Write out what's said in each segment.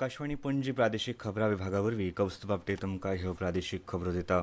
आकाशवाणी पणजी प्रादेशीक खबरां विभागावरवीं कौस्तुभ आपटे तुमकां ह्यो प्रादेशीक खबरो दिता।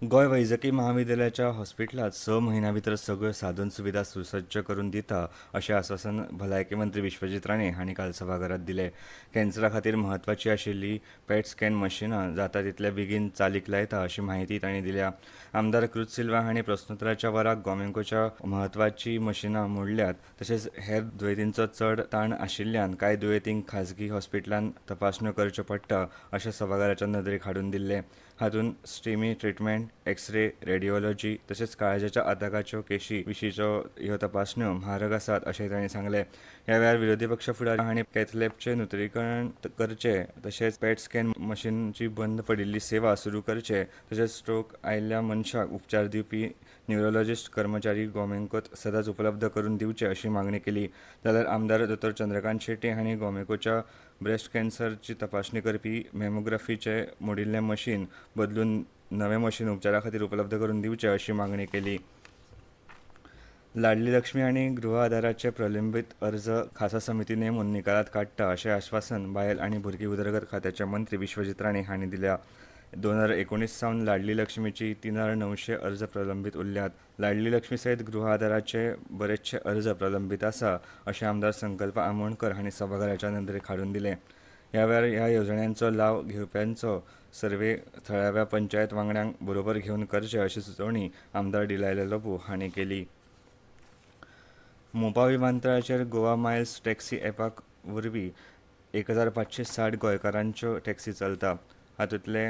गोंय वैजकी महाविद्यालयाच्या हॉस्पिटलांत 6 म्हयन्यां भितर सगळ्यो साधन सुविधा सुसज्ज करून दिता अशें आश्वासन भलायकी मंत्री विश्वजीत राणे हांणी काल सभाघरांत दिलें। कॅन्सरा खातीर म्हत्वाची आशिल्ली पॅट स्कॅन मशिनां जाता तितले बेगीन चालीक लायता अशी माहिती तांणी दिल्या। आमदार कृत सिल्वा हांणी प्रस्नोत्तराच्या वराक गोमेंकोच्या म्हत्वाची मशिनां मोडल्यात तशेंच हेर दुयेंतींचो चड ताण आशिल्ल्यान कांय दुयेंतींक खाजगी हॉस्पिटलांत तपासण्यो करच्यो पडटा अशें सभाघराच्या नदरेक हाडून दिल्लें। हातूंत स्टेमी ट्रिटमेंट, एक्सरे, रेडिओलॉजी तशेंच काळजाच्या आताकाच्यो केशी विशींच्यो ह्यो तपासण्यो म्हारग आसात अशेंय तांणी सांगलें। ह्या वेळार विरोधी पक्ष फुडारी हांणी कॅथलॅबचें नूतनीकरण करचें तशेंच पॅट स्कॅन मशीनची बंद पडिल्ली सेवा सुरू करचे तशेंच स्ट्रोक आयिल्ल्या मनशाक उपचार दिवपी न्यूरोलॉजिस्ट कर्मचारी गोमेंकोत सदांच उपलब्ध करून दिवचे अशी मागणी केली। जाल्यार आमदार डॉ चंद्रकांत शेट्टी हांणी गोमेंकोच्या ब्रेस्ट कॅन्सरची तपासणी करपी मॅमोग्राफीचें मोडिल्लें मशीन बदलून नवें मशीन उपचारा खातीर उपलब्ध करून दिवचे अशी मागणी केली। लाडली लक्ष्मी आनी गृह आदाराचे प्रलंबीत अर्ज खासा समिती नेमून निकालात काडटा अशें आश्वासन बायल आनी भुरगीं उदरगत खात्याचे मंत्री विश्वजीत राणे हांणी दिल्या। 2019 सावन लाडली लक्ष्मीची 3900 अर्ज प्रलंबीत उरल्यात। लाडली लक्ष्मी सयत गृह आदाराचे बरेचशे अर्ज प्रलंबीत आसा अशें आमदार संकल्प आमोणकर हांणी सभाघराच्या नदरेक हाडून दिलें। ह्या वेळार ह्या येवजण्यांचो लाव घेवप्यांचो सर्वे थळाव्या पंचायत वांगड्यांक बरोबर घेवन करचे अशी सुचोवणी आमदार डिलायले लोबो हांणी केली। मोपा विमानतळाचेर गोवा मायल्स टॅक्सी ॲपाक वरवीं 1560 गोंयकारांच्यो टॅक्सी चलता। हातूंतले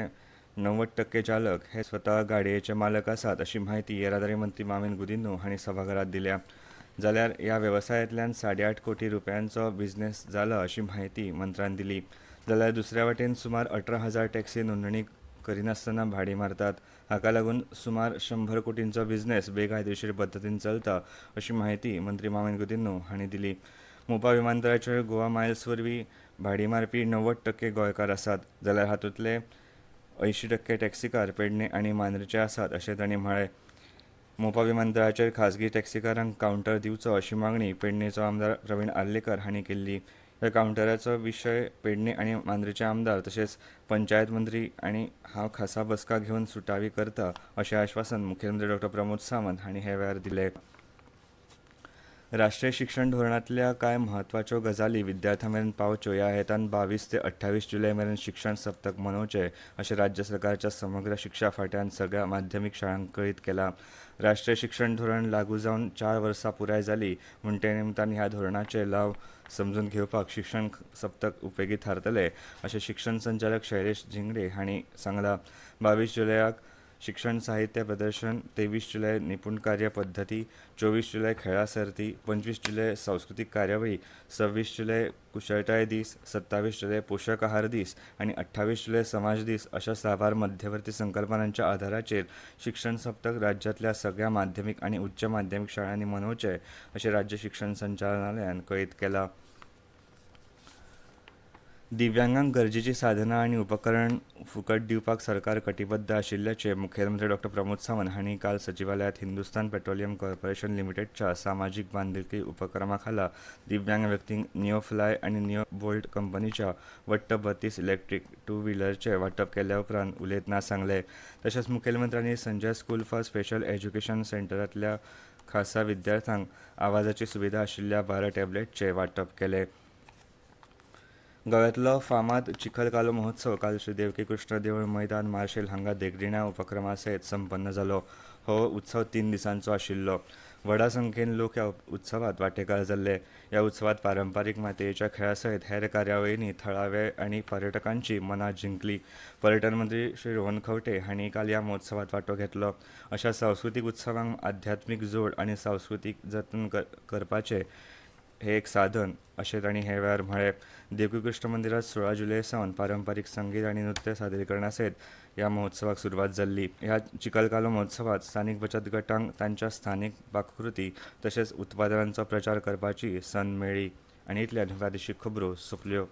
90% चालक हे स्वता गाडयेचे मालक आसात अशी माहिती येरादारी मंत्री माविन गुदिन्हो हांणी सभाघरांत दिल्या। जाल्यार ह्या वेवसायांतल्यान 8.5 कोटी रुपयांचो बिझनेस जाला अशी माहिती मंत्र्यान दिली। जाल्यार दुसऱ्या वटेन सुमार 18,000 टॅक्सी नोंदणी करिनासतना भाडी मारतात। हाका लागून सुमार 100 कोटींचो बिझनेस बेकायदेशीर पद्दतीन चलता अशी माहिती मंत्री माविन गुदिन्हो हांणी दिली। मोपा विमानतळाचेर गोवा मायल्स वरवीं भाडी मारपी 90% गोंयकार आसात जाल्यार हातूंतले 80% टॅक्सीकार पेडणे आनी मांद्रेचे आसात अशें तांणी म्हळें। मोपा विमानतळाचेर खाजगी टॅक्सीकारांक कावंटर दिवचो अशी मागणी पेडणेचो आमदार प्रवीण आर्लेकर हांणी केल्ली। ह्या कावंटराचो विशय पेडणे आनी मांद्रेचे आमदार तशेंच पंचायत मंत्री आनी हांव खासा बसका घेवन सुटावी करता अशें आश्वासन मुखेलमंत्री डॉ प्रमोद सावंत हांणी ह्या वेळार दिलें। राष्ट्रीय शिक्षण धोरणांतल्या कांय म्हत्वाच्यो गजाली विद्यार्थ्यां मेरेन पावच्यो ह्या हेतान 22 ते 28 जुलय मेरेन शिक्षण सप्तक मनोवचे अशें राज्य सरकारच्या समग्र शिक्षा फांट्यान सगळ्या माध्यमीक शाळांक कळीत केलां। राष्ट्रीय शिक्षण धोरण लागू जावन 4 वर्सां पुराय जालीं म्हूण ते निमतान ह्या धोरणाचे लाव समजून घेवपाक शिक्षण सप्तक उपेगी थारतले अशें शिक्षण संचालक शैलेश झिंगडे हांणी सांगलां। 22 जुलयाक शिक्षण साहित्य प्रदर्शन, 23 जुलय निपुण कार्य पद्दती, 24 जुलय खेळा सर्ती, 25 जुलय सांस्कृतीक कार्यावळी, 26 जुलय कुशळटाय दीस, 27 जुलय पोशक आहार दीस आनी 28 जुलय समाज दीस अशा साबार मध्यवर्ती संकल्पनांच्या आधाराचेर शिक्षण सप्तक राज्यांतल्या सगळ्या माध्यमीक आनी उच्च माध्यमीक शाळांनी मनोवचे अशें राज्य शिक्षण संचालनालयान कळीत केलां। दिव्यांगांक गरजेची साधनां आनी उपकरण फुकट दिवपाक सरकार कटिबद्ध आशिल्ल्याचें मुखेलमंत्री डॉ प्रमोद सावंत हांणी काल सचिवालयांत हिंदुस्तान पेट्रोलियम कॉर्पोरेशन लिमिटेडच्या सामाजीक बांदिलकी उपक्रमा खाला दिव्यांग व्यक्तींक नियो फ्लाय आनी नियो बोल्ट कंपनीच्या वट्ट 32 इलेक्ट्रीक 2 व्हिलरचे वांटप केल्या उपरांत उलयतना सांगलें। तशेंच मुखेलमंत्र्यांनी Sanjay School for Special Education सेंटरांतल्या खासा विद्यार्थ्यांक आवाजाची सुविधा आशिल्ल्या 12 टॅबलेटचे वांटप केलें। गोव्यातलो फामाद चिखलकालो महोत्सव काल श्री देवकी कृष्ण देवूळ मैदान मार्शेल हांगा देखदिण्या उपक्रमा सयत संपन्न जालो। हो उत्सव 3 दिसांचो आशिल्लो। व्हडा संख्येन लोक ह्या उत्सवात वांटेकार जाल्ले। ह्या उत्सवात पारंपारीक मातयेच्या खेळा सयत हेर कार्यावळींनी थळावे आनी पर्यटकांची मनां जिंकली। पर्यटन मंत्री श्री रोहन खंवटे हांणी काल ह्या महोत्सवात वांटो घेतलो। अशा सांस्कृतीक उत्सवांक आध्यात्मीक जोड आनी सांस्कृतीक जतन करपाचें हें एक साधन अशें तांणी हे वेळार म्हळें। देवकी कृष्ण मंदिरांत 16 जुलय सावन पारंपारीक संगीत आनी नृत्य सादरीकरणा सयत ह्या महोत्सवाक सुरवात जाल्ली। ह्या चिखलकालो महोत्सवात स्थानीक बचत गटांक तांच्या स्थानीक पाककृती तशेंच उत्पादनांचो प्रचार करपाची संद मेळ्ळी। आनी इतल्यान प्रादेशीक खबरो सोंपल्यो।